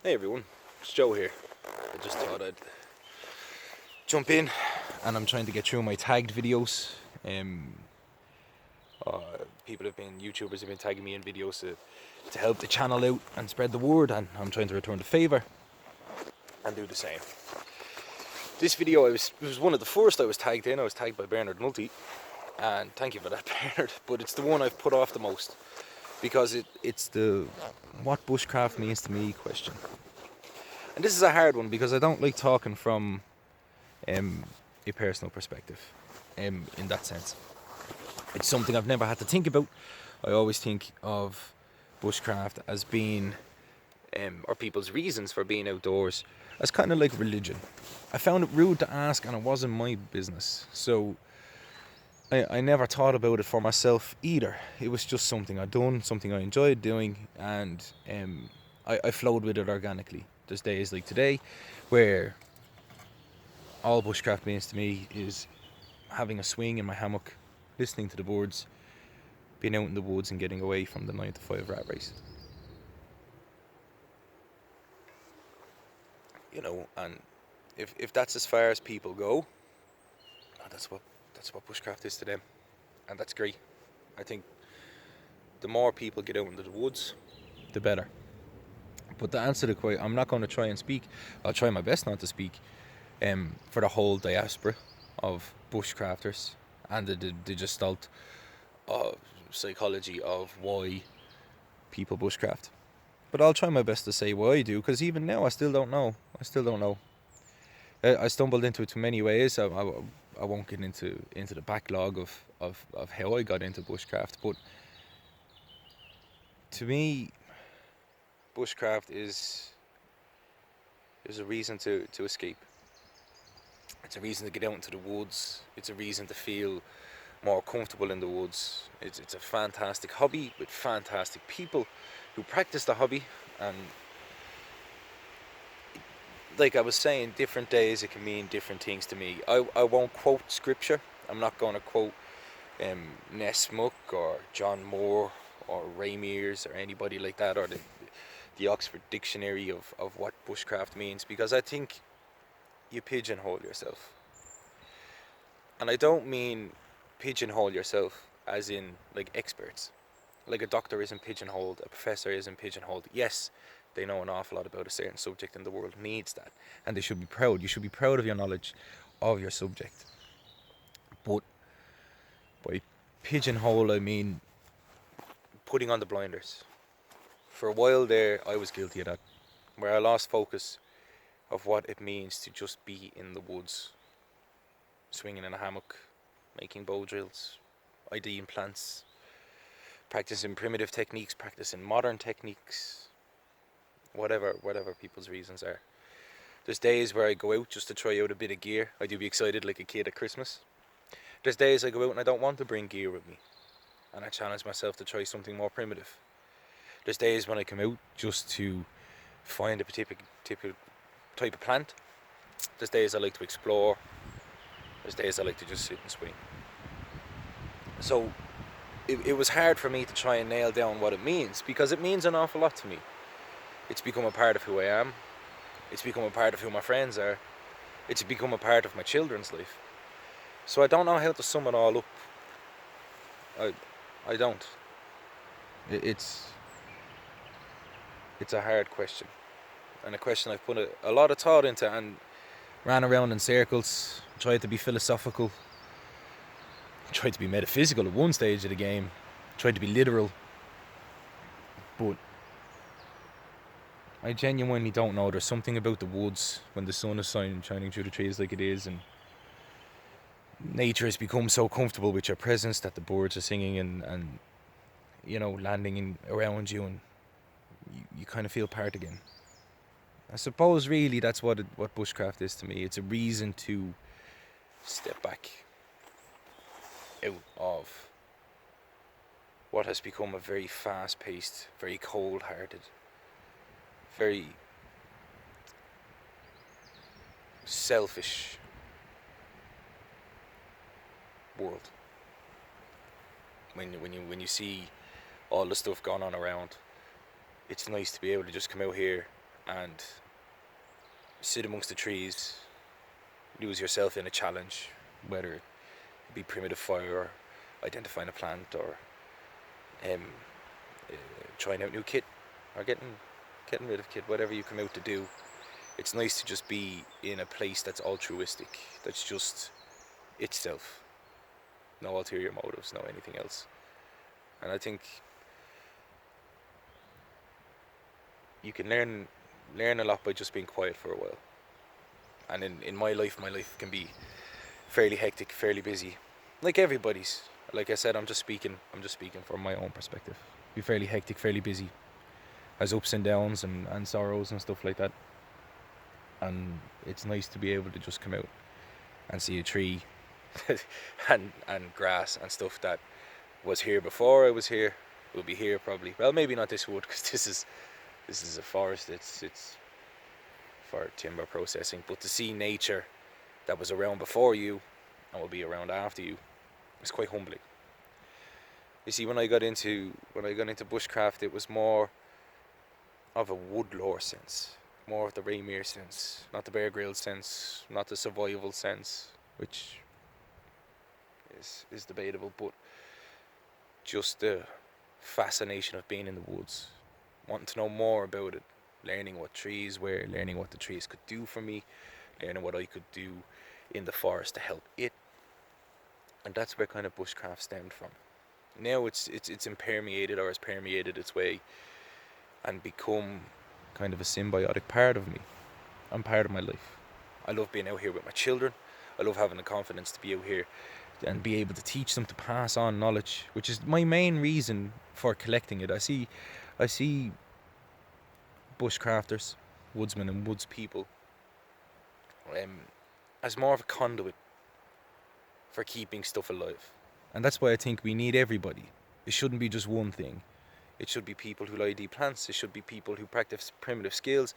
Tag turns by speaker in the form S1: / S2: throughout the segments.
S1: Hey everyone, it's Joe here. I just thought I'd jump in, and I'm trying to get through my tagged videos. Um, People YouTubers have been tagging me in videos to help the channel out and spread the word, and I'm trying to return the favour and do the same. This video it was one of the first I was tagged in. I was tagged by Bernard Multi, and thank you for that, Bernard. But it's the one I've put off the most because it's the what bushcraft means to me question. And this is a hard one because I don't like talking from a personal perspective in that sense. It's something I've never had to think about. I always think of bushcraft as being, or people's reasons for being outdoors, as kind of like religion. I found it rude to ask, and it wasn't my business. So I never thought about it for myself either. It was just something I'd done, something I enjoyed doing, and I flowed with it organically. There's days like today where all bushcraft means to me is having a swing in my hammock, listening to the birds, being out in the woods and getting away from the 9 to 5 rat race. You know, and if that's as far as people go, that's what bushcraft is to them, and that's great. I think the more people get out into the woods, the better. But to answer the question, I'm not going to try and speak. I'll try my best not to speak for the whole diaspora of bushcrafters and the gestalt psychology of why people bushcraft. But I'll try my best to say why I do, because even now I still don't know. I stumbled into it too many ways. I won't get into the backlog of how I got into bushcraft. But to me, bushcraft is a reason to escape. It's a reason to get out into the woods. It's a reason to feel more comfortable in the woods. It's a fantastic hobby with fantastic people who practice the hobby. And like I was saying, different days it can mean different things to me. I won't quote scripture. I'm not going to quote Ness Muck or John Moore or Ray Mears or anybody like that, or the Oxford Dictionary of what bushcraft means, because I think you pigeonhole yourself. And I don't mean pigeonhole yourself as in like experts. Like a doctor isn't pigeonholed, a professor isn't pigeonholed. Yes, they know an awful lot about a certain subject, and the world needs that. And they should be proud. You should be proud of your knowledge of your subject. But by pigeonhole, I mean putting on the blinders. For a while there, I was guilty of that, where I lost focus of what it means to just be in the woods, swinging in a hammock, making bow drills, IDing plants, practicing primitive techniques, practicing modern techniques, whatever people's reasons are. There's days where I go out just to try out a bit of gear. I do be excited like a kid at Christmas. There's days I go out and I don't want to bring gear with me, and I challenge myself to try something more primitive. There's days when I come out just to find a particular type of plant. There's days I like to explore. There's days I like to just sit and swing. So it was hard for me to try and nail down what it means, because it means an awful lot to me. It's become a part of who I am. It's become a part of who my friends are. It's become a part of my children's life. So I don't know how to sum it all up. I don't. It's a hard question, and a question I've put a lot of thought into and ran around in circles, tried to be philosophical, tried to be metaphysical at one stage of the game, tried to be literal, but I genuinely don't know. There's something about the woods when the sun is shining through the trees like it is, and nature has become so comfortable with your presence that the birds are singing and you know, landing in around you, and you kind of feel part again. I suppose really that's what bushcraft is to me. It's a reason to step back out of what has become a very fast-paced, very cold-hearted, very selfish world. When you see all the stuff going on around, it's nice to be able to just come out here and sit amongst the trees, lose yourself in a challenge, whether it be primitive fire or identifying a plant or um, uh, trying out new kit or getting rid of kit, whatever you come out to do. It's nice to just be in a place that's altruistic, that's just itself, no ulterior motives, no anything else. And I think you can learn a lot by just being quiet for a while. And in my life can be fairly hectic, fairly busy, like everybody's. Like I said, I'm just speaking from my own perspective. Be fairly hectic, fairly busy, has ups and downs and sorrows and stuff like that. And it's nice to be able to just come out and see a tree and grass and stuff that was here before I was here, will be here probably. Well, maybe not this wood, because this is a forest. It's for timber processing. But to see nature that was around before you and will be around after you is quite humbling. You see, when I got into bushcraft, it was more of a wood lore sense, more of the Rainier sense, not the Bear Grylls sense, not the survival sense, which is debatable, but just the fascination of being in the woods, wanting to know more about it, learning what trees were, learning what the trees could do for me, learning what I could do in the forest to help it. And that's where kind of bushcraft stemmed from. Now it's impermeated, or has permeated its way and become kind of a symbiotic part of me and part of my life. I love being out here with my children. I love having the confidence to be out here and be able to teach them, to pass on knowledge, which is my main reason for collecting it. I see bushcrafters, woodsmen and woods people as more of a conduit for keeping stuff alive. And that's why I think we need everybody. It shouldn't be just one thing. It should be people who ID plants. It should be people who practice primitive skills.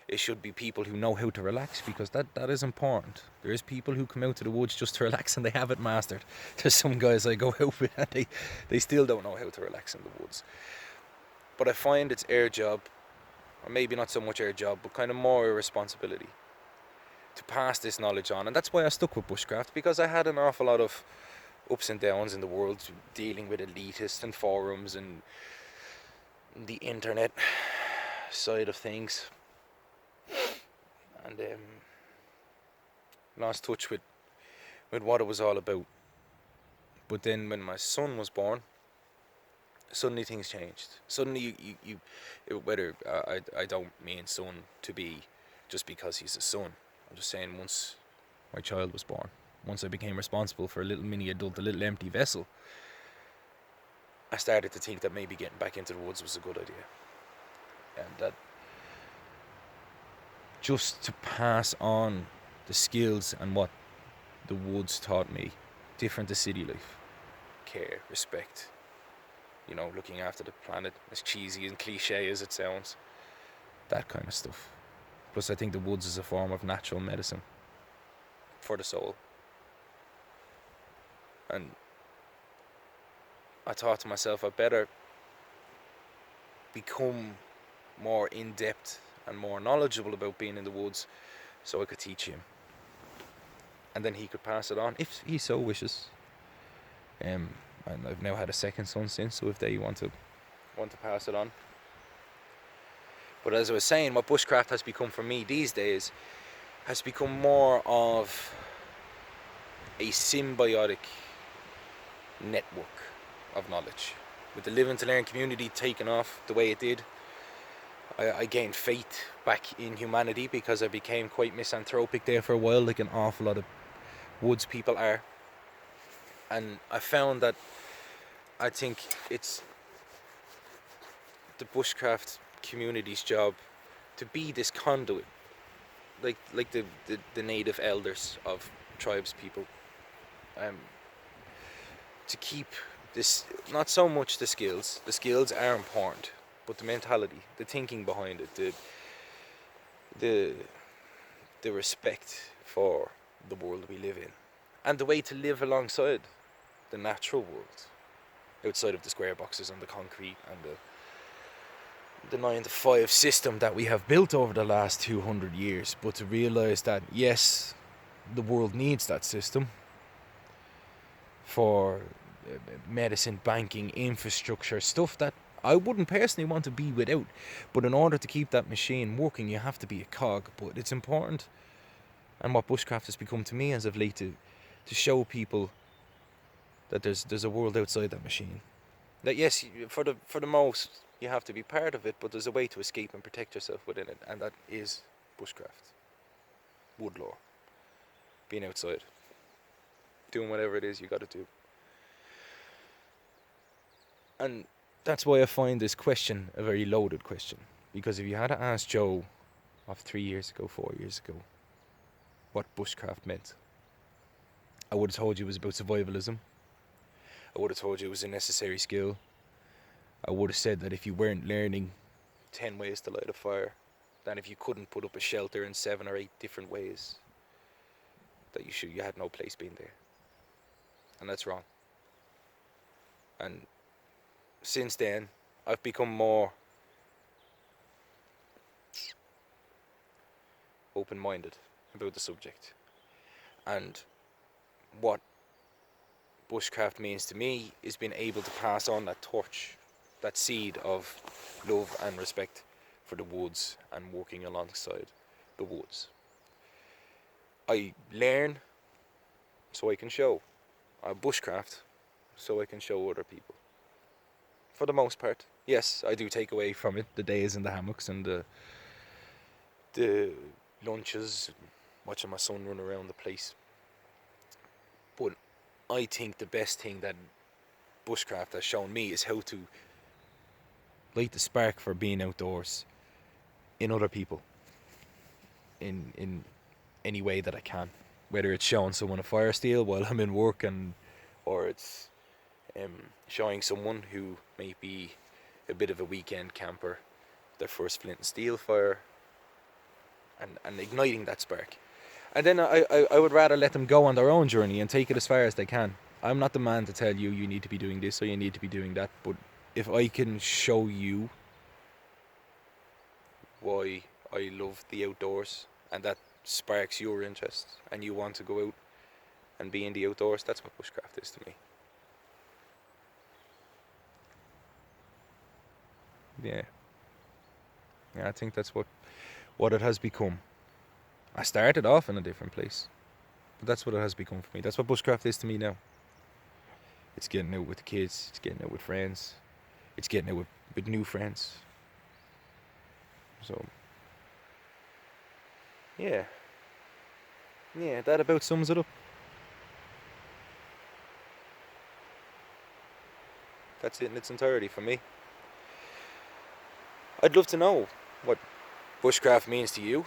S1: It should be people who know how to relax, because that is important. There is people who come out to the woods just to relax and they have it mastered. There's some guys I go out with and they still don't know how to relax in the woods. But I find it's our job, or maybe not so much our job, but kind of more our responsibility to pass this knowledge on. And that's why I stuck with bushcraft, because I had an awful lot of ups and downs in the world, dealing with elitists and forums and the internet side of things, and lost touch with what it was all about. But then when my son was born, suddenly things changed. Suddenly you whether I don't mean son to be just because he's a son. I'm just saying, once my child was born, once I became responsible for a little mini adult, a little empty vessel, I started to think that maybe getting back into the woods was a good idea. And that just to pass on the skills and what the woods taught me, different to city life. Care, respect, looking after the planet, as cheesy and cliche as it sounds. That kind of stuff. Plus I think the woods is a form of natural medicine for the soul. And I thought to myself, I better become more in-depth and more knowledgeable about being in the woods so I could teach him. And then he could pass it on if he so wishes. And I've now had a second son since, so if they want to pass it on. But as I was saying, what bushcraft has become for me these days has become more of a symbiotic network of knowledge. With the Living to Learn community taking off the way it did, I gained faith back in humanity, because I became quite misanthropic there for a while, like an awful lot of woods people are. And I found that I think it's the bushcraft community's job to be this conduit, like the native elders of tribes people, to keep this, not so much the skills are important, but the mentality, the thinking behind it, the respect for the world we live in, and the way to live alongside the natural world, outside of the square boxes and the concrete and the 9 to 5 system that we have built over the last 200 years, but to realise that yes, the world needs that system for medicine, banking, infrastructure, stuff that I wouldn't personally want to be without. But in order to keep that machine working, you have to be a cog. But it's important, and what bushcraft has become to me as of late, to show people that there's a world outside that machine. That yes, for the most, you have to be part of it, but there's a way to escape and protect yourself within it, and that is bushcraft, woodlore, being outside, doing whatever it is you got to do. And that's why I find this question a very loaded question, because if you had to ask Joe of 3 years ago, 4 years ago, what bushcraft meant, I would have told you it was about survivalism. I would have told you it was a necessary skill. I would have said that if you weren't learning 10 ways to light a fire, then if you couldn't put up a shelter in 7 or 8 different ways, that you had no place being there. And that's wrong. And since then, I've become more open-minded about the subject. And what bushcraft means to me is being able to pass on that torch, that seed of love and respect for the woods and walking alongside the woods. I learn so I can show. I bushcraft so I can show other people. For the most part, yes, I do take away from it the days in the hammocks and the lunches, watching my son run around the place. But I think the best thing that bushcraft has shown me is how to light the spark for being outdoors in other people, in any way that I can. Whether it's showing someone a fire steel while I'm in work, or it's showing someone who may be a bit of a weekend camper their first flint and steel fire, and igniting that spark. And then I would rather let them go on their own journey and take it as far as they can. I'm not the man to tell you need to be doing this or you need to be doing that, but if I can show you why I love the outdoors and that sparks your interest and you want to go out and be in the outdoors, that's what bushcraft is to me. Yeah, I think that's what it has become. I started off in a different place, but that's what it has become for me. That's what bushcraft is to me now. It's getting out with the kids, it's getting out with friends, it's getting out with new friends. So, yeah, that about sums it up. That's it in its entirety for me. I'd love to know what bushcraft means to you.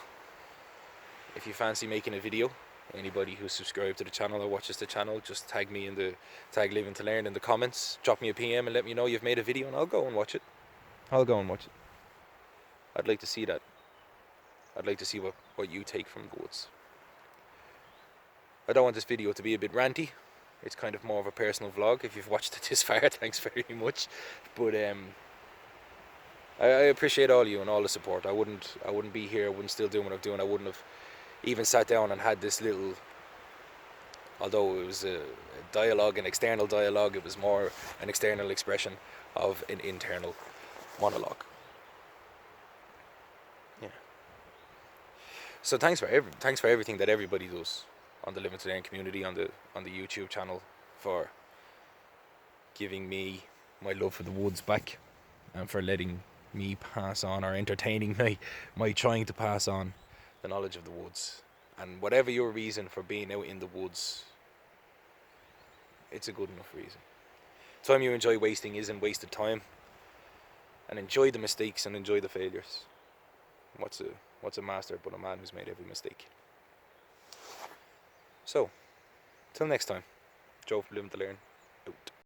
S1: If you fancy making a video, anybody who's subscribed to the channel or watches the channel, just tag me in the tag Living to Learn in the comments. Drop me a PM and let me know you've made a video, and I'll go and watch it. I'd like to see that. I'd like to see what you take from the woods. I don't want this video to be a bit ranty. It's kind of more of a personal vlog. If you've watched it this far, thanks very much. But I appreciate all of you and all the support. I wouldn't be here. I wouldn't still do what I'm doing. I wouldn't have even sat down and had this little, although it was a dialogue, an external dialogue, it was more an external expression of an internal monologue. Yeah. So thanks for everything that everybody does on the Living to Learn community, on the YouTube channel, for giving me my love for the woods back, and for letting me pass on, or entertaining my trying to pass on the knowledge of the woods. And whatever your reason for being out in the woods, it's a good enough reason. Time you enjoy wasting isn't wasted time, and enjoy the mistakes and enjoy the failures. What's a master but a man who's made every mistake? So, till next time, Joe from Living to Learn. Out.